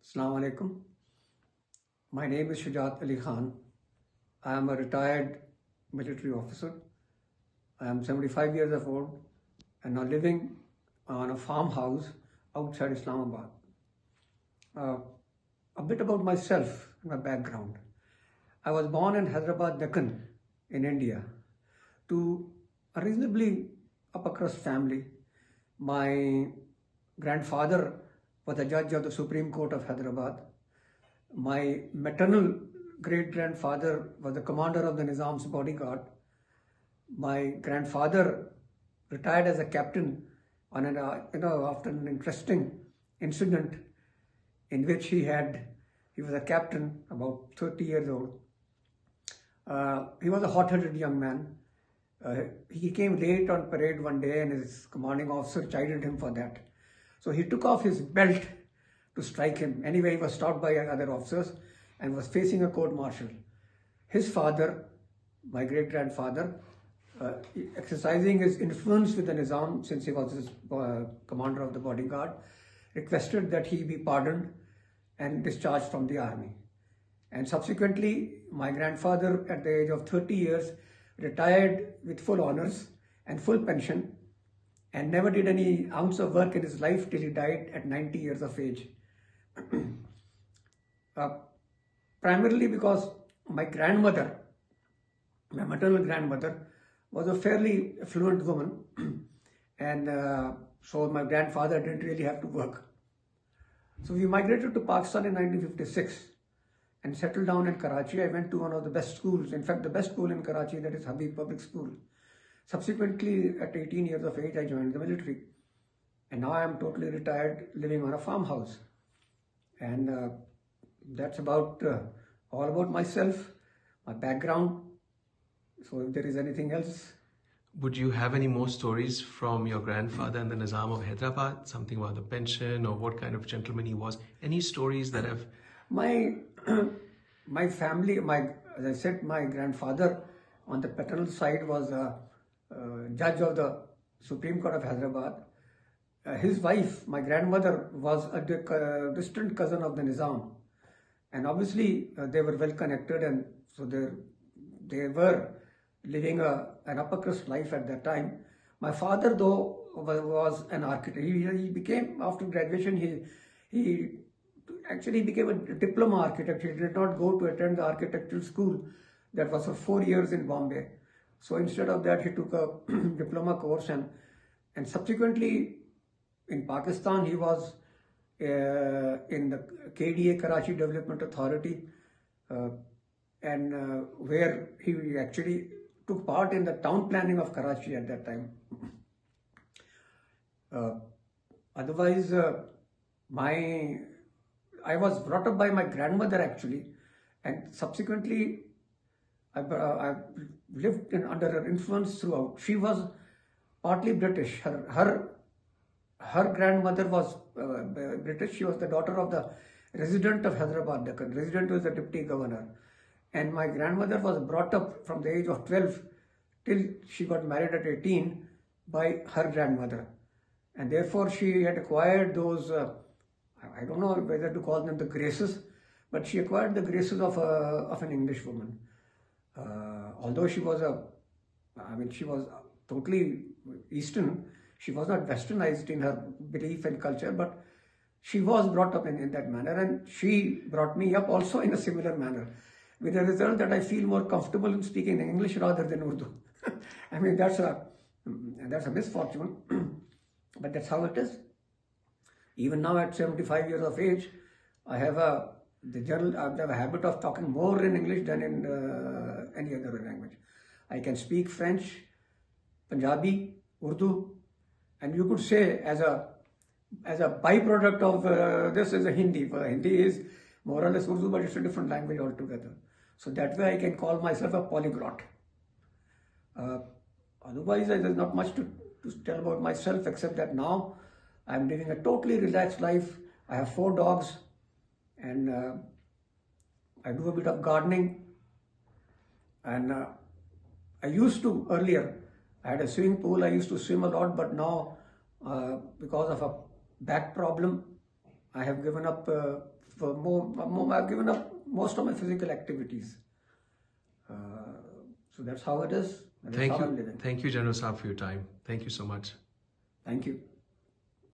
Assalamu alaikum. My name is Shujaat Ali Khan. I am a retired military officer. I am 75 years of old and now living on a farmhouse outside Islamabad. A bit about myself, my background. I was born in Hyderabad Deccan in India to a reasonably upper crust family. My grandfather was a judge of the Supreme Court of Hyderabad. My maternal great-grandfather was the commander of the Nizam's bodyguard. My grandfather retired as a captain on after an interesting incident in which he was a captain about 30 years old. He was a hot-headed young man. He came late on parade one day and his commanding officer chided him for that. So he took off his belt to strike him. Anyway, he was stopped by other officers and was facing a court-martial. His father, my great-grandfather, exercising his influence with the Nizam since he was his commander of the bodyguard, requested that he be pardoned and discharged from the army. And subsequently, my grandfather, at the age of 30 years, retired with full honors and full pension and never did any ounce of work in his life till he died at 90 years of age. Primarily because my grandmother, my maternal grandmother, was a fairly affluent woman and so my grandfather didn't really have to work. So we migrated to Pakistan in 1956 and settled down in Karachi. I went to one of the best schools, in fact the best school in Karachi, that is Habib Public School. Subsequently, at 18 years of age, I joined the military. And now I am totally retired, living on a farmhouse. And that's about all about myself, my background. So if there is anything else. Would you have any more stories from your grandfather and the Nizam of Hyderabad? Something about the pension or what kind of gentleman he was? Any stories that have... My family, as I said, my grandfather on the paternal side was a judge of the Supreme Court of Hyderabad. His wife, my grandmother, was a distant cousin of the Nizam. And obviously, they were well connected, and so they were living an upper crust life at that time. My father, though, was an architect. He became, after graduation, he actually became a diploma architect. He did not go to attend the architectural school that was for 4 years in Bombay. So instead of that, he took a diploma course and subsequently in Pakistan, he was in the KDA, Karachi Development Authority, and where he actually took part in the town planning of Karachi at that time. Otherwise, I was brought up by my grandmother actually, and subsequently I lived under her influence throughout. She was partly British. Her grandmother was British. She was the daughter of the resident of Hyderabad Deccan. Resident was the deputy governor. And my grandmother was brought up from the age of 12 till she got married at 18 by her grandmother. And therefore she had acquired those, I don't know whether to call them the graces, but she acquired the graces of an English woman. Although she was she was totally Eastern, she was not westernized in her belief and culture, but she was brought up in that manner, and she brought me up also in a similar manner, with the result that I feel more comfortable in speaking English rather than Urdu. I mean, that's a misfortune, but that's how it is. Even now at 75 years of age, I have a habit of talking more in English than in any other language. I can speak French, Punjabi, Urdu, and you could say as a byproduct of this is a Hindi. Hindi is more or less Urdu, but it's a different language altogether. So that way I can call myself a polyglot. Otherwise, there's not much to tell about myself except that now I'm living a totally relaxed life. I have 4 dogs and I do a bit of gardening. And I used to earlier, I had a swimming pool. I used to swim a lot, but now because of a back problem, I have given up I've given up most of my physical activities. So that's how it is. And that's how I'm living. Thank you, General Saab, for your time. Thank you so much. Thank you.